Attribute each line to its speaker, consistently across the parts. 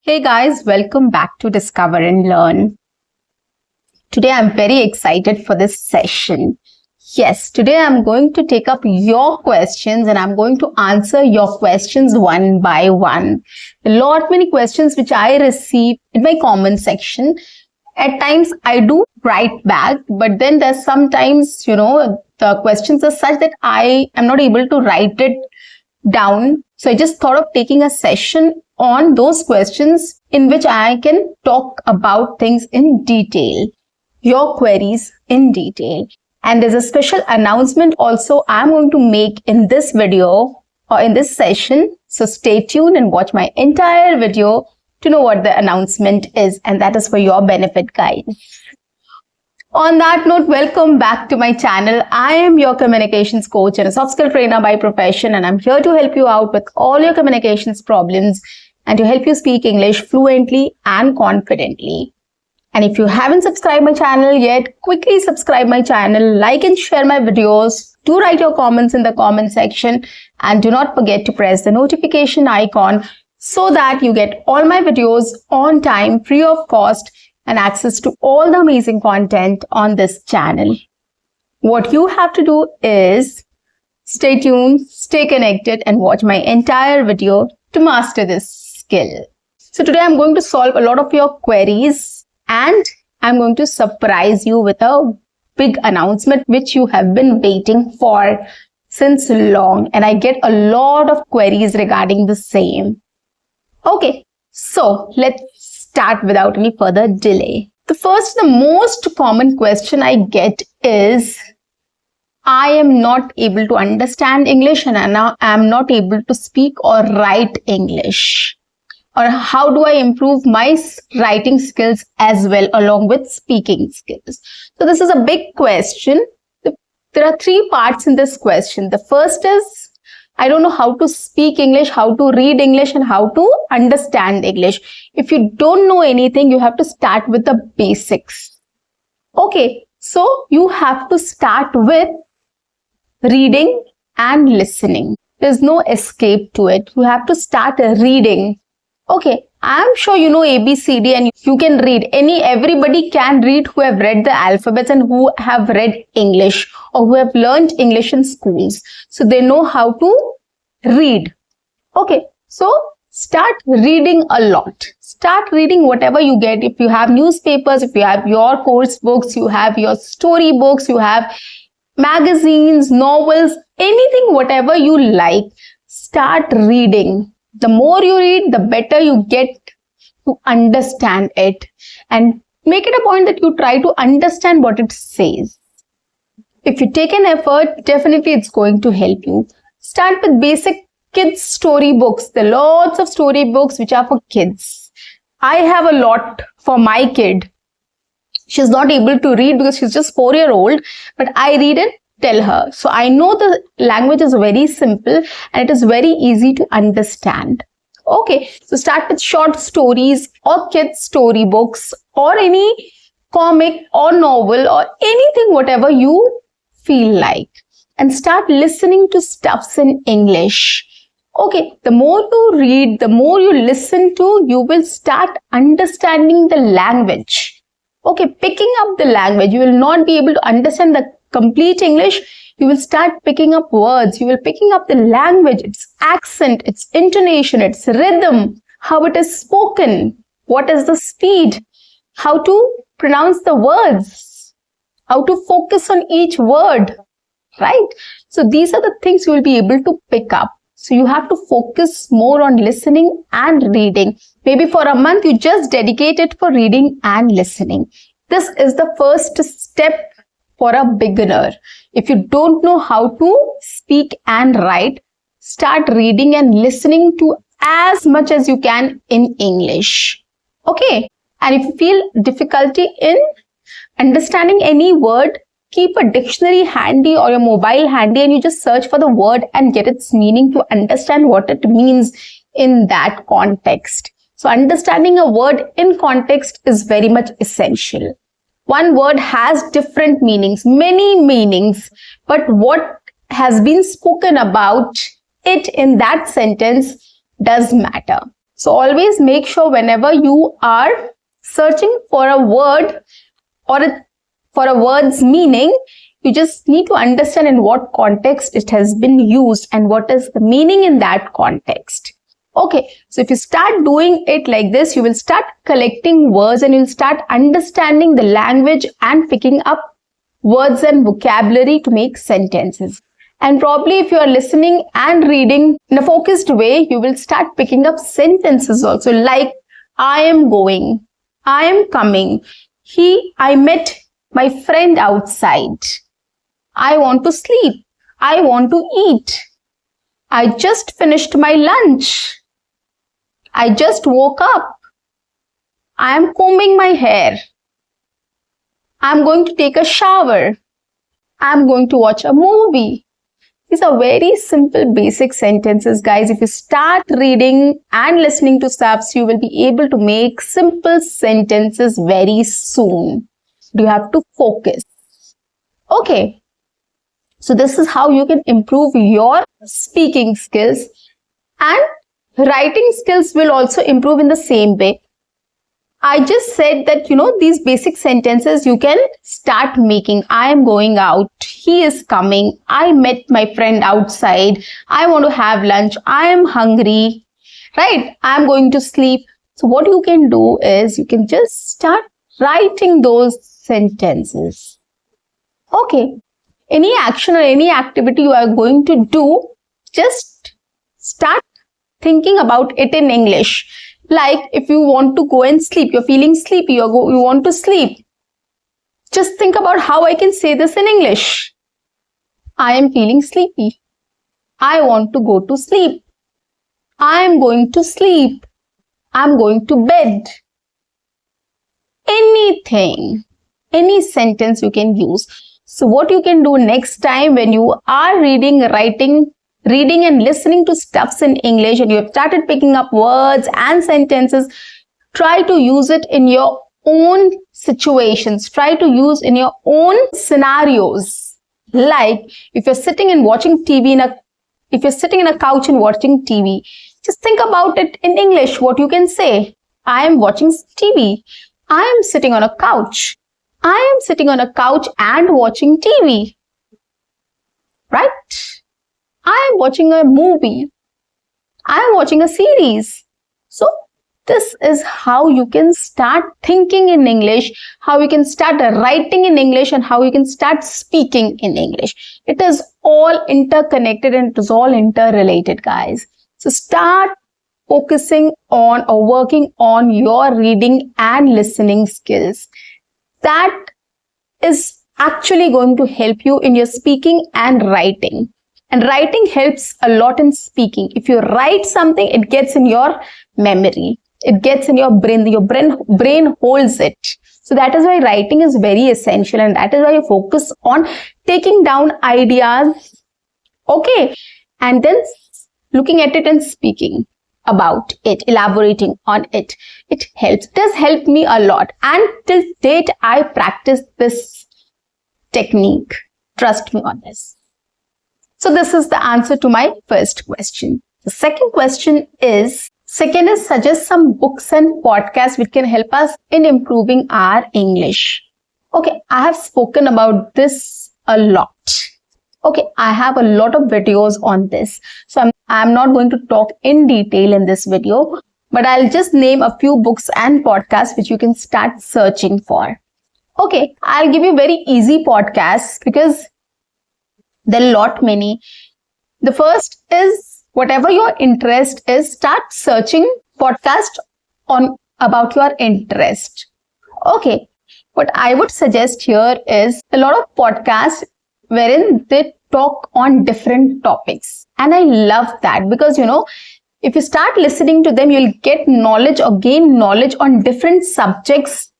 Speaker 1: Hey guys, welcome back to Discover and Learn. Today I'm very excited for this session. Yes, today I'm going to take up your questions and I'm going to answer your questions one by one. A lot many questions which I receive in my comment section. At times I do write back, but then there's sometimes, the questions are such that I am not able to write it down. So I just thought of taking a session on those questions in which I can talk about things in detail, your queries in detail. And there's a special announcement also I'm going to make in this video or in this session. So stay tuned and watch my entire video to know what the announcement is. And that is for your benefit, guys. On that note, welcome back to my channel. I am your communications coach and a soft skill trainer by profession, and I'm here to help you out with all your communications problems and to help you speak English fluently and confidently. And if you haven't subscribed my channel yet, quickly subscribe my channel, like and share my videos. Do write your comments in the comment section and do not forget to press the notification icon so that you get all my videos on time, free of cost, and access to all the amazing content on this channel. What you have to do is stay tuned, stay connected, and watch my entire video to master this skill. So today I'm going to solve a lot of your queries and I'm going to surprise you with a big announcement which you have been waiting for since long, and I get a lot of queries regarding the same. Okay, so let's start without any further delay. The most common question I get is, I am not able to understand English and I am not able to speak or write English. Or how do I improve my writing skills as well along with speaking skills? So this is a big question. There are three parts in this question. The first is, I don't know how to speak English, how to read English, and how to understand English. If you don't know anything, you have to start with the basics. Okay, so you have to start with reading and listening. There's no escape to it. You have to start reading. Okay, I'm sure you know ABCD and you can read. Everybody can read who have read the alphabets and who have read English or who have learned English in schools. So they know how to read. Okay, so start reading a lot. Start reading whatever you get. If you have newspapers, if you have your course books, you have your story books, you have magazines, novels, anything, whatever you like, start reading. The more you read, the better you get to understand it, and make it a point that you try to understand what it says. If you take an effort, definitely it's going to help you. Start with basic kids story books. There are lots of story books which are for kids. I have a lot for my kid. She's not able to read because she's just 4-year-old, but I read and tell her. So I know the language is very simple and it is very easy to understand. Okay, so start with short stories or kids story books or any comic or novel or anything, whatever you feel like, and start listening to stuffs in English. Okay, the more you read, the more you listen to, you will start understanding the language. Okay, picking up the language. You will not be able to understand the complete English. You will start picking up words. You will picking up the language, its accent, its intonation, its rhythm, how it is spoken, what is the speed, how to pronounce the words, how to focus on each word, right? So these are the things you will be able to pick up. So you have to focus more on listening and reading. Maybe for a month, you just dedicate it for reading and listening. This is the first step for a beginner. If you don't know how to speak and write, start reading and listening to as much as you can in English. Okay. And if you feel difficulty in understanding any word, keep a dictionary handy or your mobile handy and you just search for the word and get its meaning to understand what it means in that context. So understanding a word in context is very much essential. One word has different meanings, many meanings, but what has been spoken about it in that sentence does matter. So always make sure whenever you are searching for a word or for a word's meaning, you just need to understand in what context it has been used and what is the meaning in that context. Okay, so if you start doing it like this, you will start collecting words and you'll start understanding the language and picking up words and vocabulary to make sentences. And probably if you are listening and reading in a focused way, you will start picking up sentences also, like I am going, I am coming, I met my friend outside, I want to sleep, I want to eat, I just finished my lunch, I just woke up, I am combing my hair, I am going to take a shower, I am going to watch a movie. These are very simple basic sentences, guys. If you start reading and listening to stuffs, you will be able to make simple sentences very soon. You have to focus. Okay. So this is how you can improve your speaking skills, and writing skills will also improve in the same way. I just said that, these basic sentences you can start making. I am going out. He is coming. I met my friend outside. I want to have lunch. I am hungry. Right? I am going to sleep. So what you can do is you can just start writing those sentences. Okay. Any action or any activity you are going to do, just start thinking about it in English. Like if you want to go and sleep, you're feeling sleepy, you want to sleep. Just think about how I can say this in English. I am feeling sleepy. I want to go to sleep. I am going to sleep. I'm going to bed. Anything, any sentence you can use. So what you can do next time when you are reading and listening to stuffs in English and you have started picking up words and sentences, try to use it in your own situations. Try to use in your own scenarios. Like if you're sitting and watching TV if you're sitting in a couch and watching TV, just think about it in English. What you can say. I am watching TV. I am sitting on a couch. I am sitting on a couch and watching TV. Right? I am watching a movie. I am watching a series. So this is how you can start thinking in English, how you can start writing in English, and how you can start speaking in English. It is all interconnected and it is all interrelated, guys. So start focusing on or working on your reading and listening skills. That is actually going to help you in your speaking and writing. And writing helps a lot in speaking. If you write something, it gets in your memory. It gets in your brain. Your brain holds it. So that is why writing is very essential, and that is why you focus on taking down ideas. Okay. And then looking at it and speaking about it, elaborating on it. It helps. It has helped me a lot. And till date, I practice this technique. Trust me on this. So this is the answer to my first question. The second question is, suggest some books and podcasts which can help us in improving our English. Okay, I have spoken about this a lot. Okay, I have a lot of videos on this. So I'm not going to talk in detail in this video, but I'll just name a few books and podcasts which you can start searching for. Okay, I'll give you very easy podcasts because there are a lot many. The first is, whatever your interest is, start searching podcast about your interest. Okay, what I would suggest here is a lot of podcasts wherein they talk on different topics. And I love that because, if you start listening to them, you'll get knowledge or gain knowledge on different subjects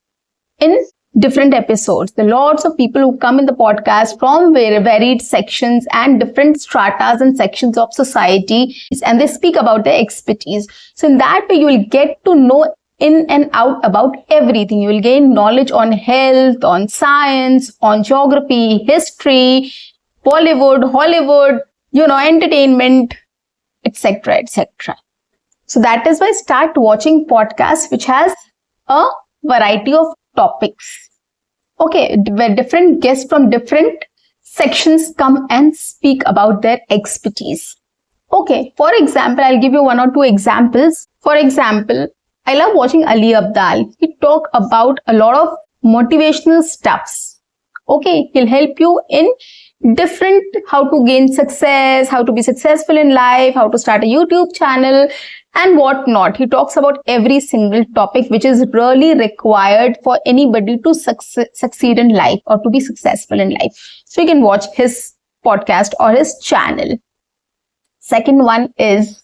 Speaker 1: in different episodes. There are lots of people who come in the podcast from varied sections and different stratas and sections of society, and they speak about their expertise. So in that way, you will get to know in and out about everything. You will gain knowledge on health, on science, on geography, history, Bollywood, Hollywood, entertainment, etc., etc. So that is why start watching podcasts which has a variety of topics. Okay, where different guests from different sections come and speak about their expertise. Okay, for example, I'll give you one or two examples. For example, I love watching Ali Abdal. He talk about a lot of motivational stuffs. Okay, he'll help you in different how to gain success, how to be successful in life, how to start a YouTube channel and whatnot. He talks about every single topic which is really required for anybody to succeed in life or to be successful in life. So you can watch his podcast or his channel. Second one is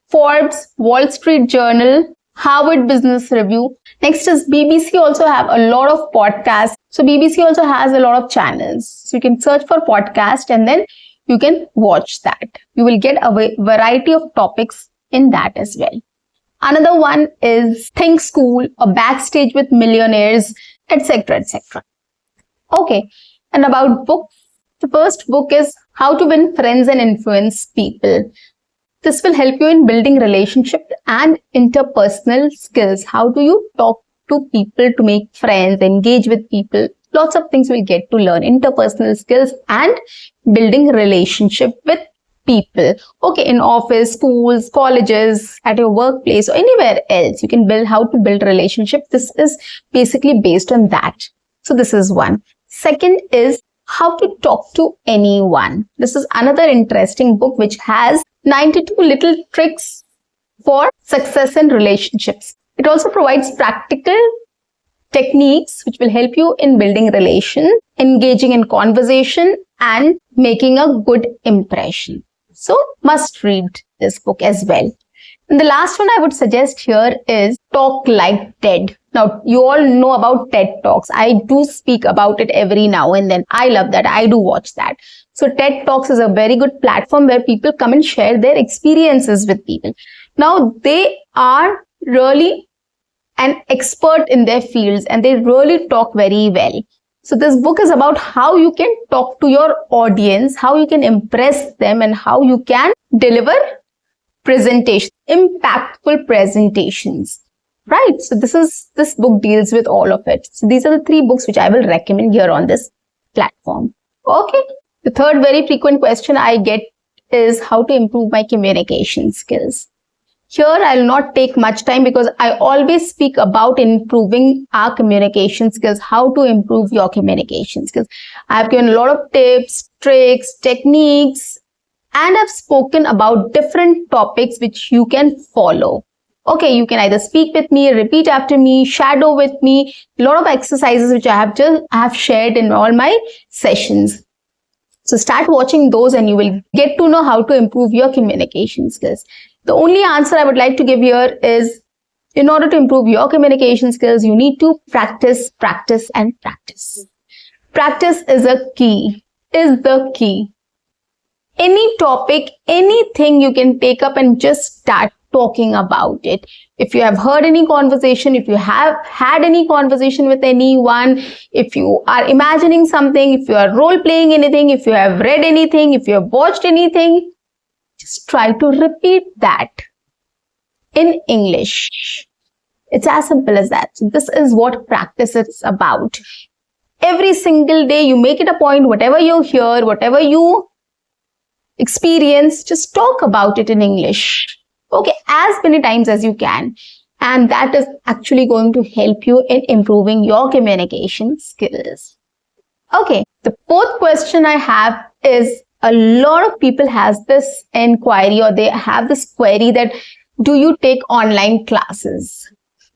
Speaker 1: Forbes, Wall Street Journal, Harvard Business Review. Next is BBC also have a lot of podcasts. So BBC also has a lot of channels. So you can search for podcast and then you can watch that. You will get a variety of topics in that as well. Another one is Think School or Backstage with Millionaires, etc., etc. Okay, and about books. The first book is How to Win Friends and Influence People. This will help you in building relationships and interpersonal skills. How do you talk to people to make friends, engage with people? Lots of things we'll get to learn. Interpersonal skills and building relationship with people. Okay, in office, schools, colleges, at your workplace or anywhere else, you can build how to build relationship. This is basically based on that. So this is one. Second is How to Talk to Anyone. This is another interesting book which has 92 little tricks for success in relationships. It also provides practical techniques which will help you in building relation, engaging in conversation and making a good impression. So must read this book as well. And the last one I would suggest here is Talk Like TED. Now, you all know about TED Talks. I do speak about it every now and then. I love that. I do watch that. So TED Talks is a very good platform where people come and share their experiences with people. Now, they are really an expert in their fields and they really talk very well. So this book is about how you can talk to your audience, how you can impress them and how you can deliver presentations, impactful presentations. Right. So this book deals with all of it. So these are the three books which I will recommend here on this platform. Okay. The third very frequent question I get is how to improve my communication skills. Here I'll not take much time because I always speak about improving our communication skills, how to improve your communication skills. I've given a lot of tips, tricks, techniques, and I've spoken about different topics which you can follow. Okay, you can either speak with me, repeat after me, shadow with me. A lot of exercises which I have shared in all my sessions. So start watching those and you will get to know how to improve your communication skills. The only answer I would like to give here is, in order to improve your communication skills, you need to practice, practice, and practice. Practice is the key. Any topic, anything you can take up and just start talking about it. If you have heard any conversation, if you have had any conversation with anyone, if you are imagining something, if you are role playing anything, if you have read anything, if you have watched anything, just try to repeat that in English. It's as simple as that. So this is what practice is about. Every single day you make it a point, whatever you hear, whatever you experience, just talk about it in English. Okay, as many times as you can. And that is actually going to help you in improving your communication skills. Okay, the fourth question I have is, a lot of people has this inquiry or they have this query that, do you take online classes?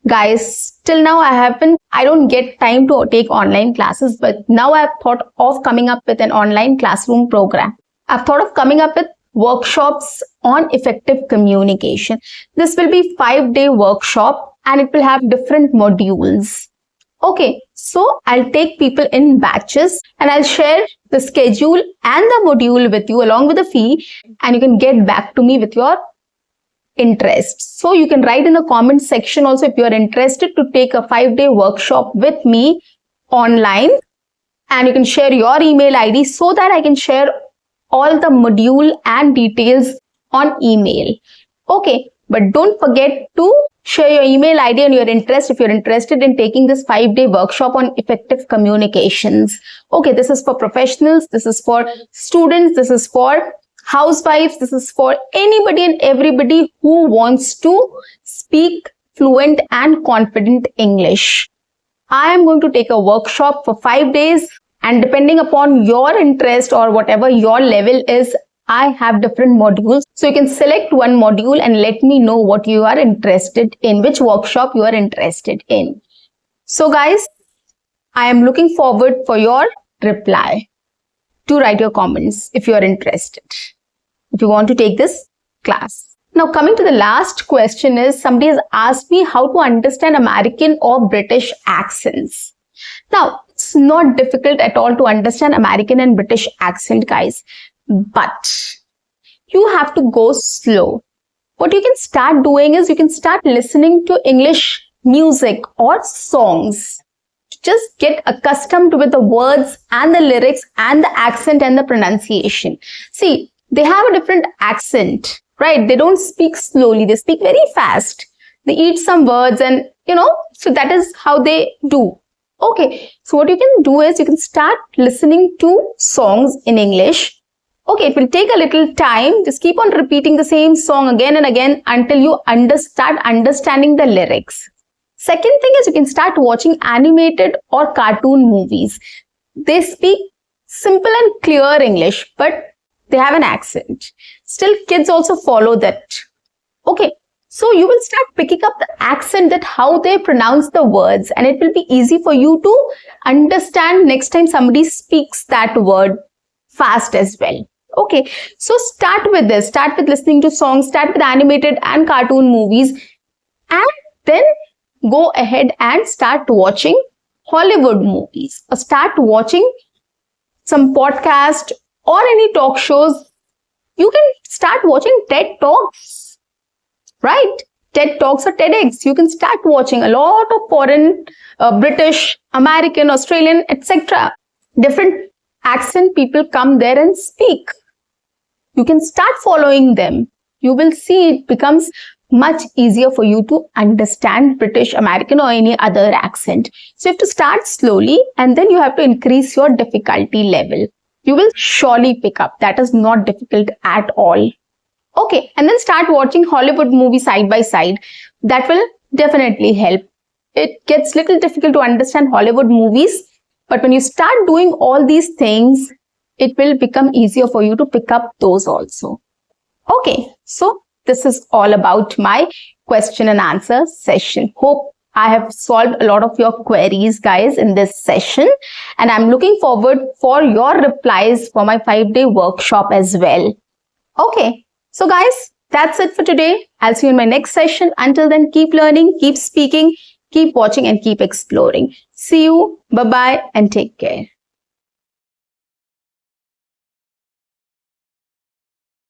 Speaker 1: Guys, till now I don't get time to take online classes, but now I've thought of coming up with an online classroom program. I've thought of coming up with workshops on effective communication. This will be 5-day workshop and it will have different modules. Okay, so I'll take people in batches and I'll share the schedule and the module with you along with the fee, and you can get back to me with your interest. So you can write in the comment section also if you are interested to take a 5-day workshop with me online, and you can share your email ID so that I can share all the module and details on email. Okay, But don't forget to share your email ID and your interest if you're interested in taking this 5-day workshop on effective communications. Okay, this is for professionals, this is for students, this is for housewives, this is for anybody and everybody who wants to speak fluent and confident English. I am going to take a workshop for 5 days, and depending upon your interest or whatever your level is, I have different modules. So you can select one module and let me know what you are interested in, which workshop you are interested in. So guys, I am looking forward for your reply. Do write your comments if you are interested, if you want to take this class. Now coming to the last question is, somebody has asked me how to understand American or British accents. Now, it's not difficult at all to understand American and British accent, guys. But you have to go slow. What you can start doing is you can start listening to English music or songs. Just get accustomed with the words and the lyrics and the accent and the pronunciation. See, they have a different accent, right? They don't speak slowly. They speak very fast. They eat some words and, so that is how they do. Okay, so what you can do is you can start listening to songs in English. Okay, it will take a little time. Just keep on repeating the same song again and again until you start understanding the lyrics. Second thing is you can start watching animated or cartoon movies. They speak simple and clear English, but they have an accent. Still, kids also follow that. Okay, so you will start picking up the accent, that how they pronounce the words, and it will be easy for you to understand next time somebody speaks that word fast as well. Okay, so start with this. Start with listening to songs, start with animated and cartoon movies, and then go ahead and start watching Hollywood movies, or start watching some podcast or any talk shows. You can start watching TED Talks, right? TED Talks or TEDx. You can start watching a lot of foreign, British, American, Australian, etc. Different accent people come there and speak. You can start following them. You will see it becomes much easier for you to understand British, American or any other accent. So you have to start slowly and then you have to increase your difficulty level. You will surely pick up. That is not difficult at all. Okay, and then start watching Hollywood movies side by side. That will definitely help. It gets little difficult to understand Hollywood movies, but when you start doing all these things, it will become easier for you to pick up those also. Okay, so this is all about my question and answer session. Hope I have solved a lot of your queries, guys, in this session. And I'm looking forward for your replies for my 5-day workshop as well. Okay, so guys, that's it for today. I'll see you in my next session. Until then, keep learning, keep speaking, keep watching and keep exploring. See you. Bye-bye and take care.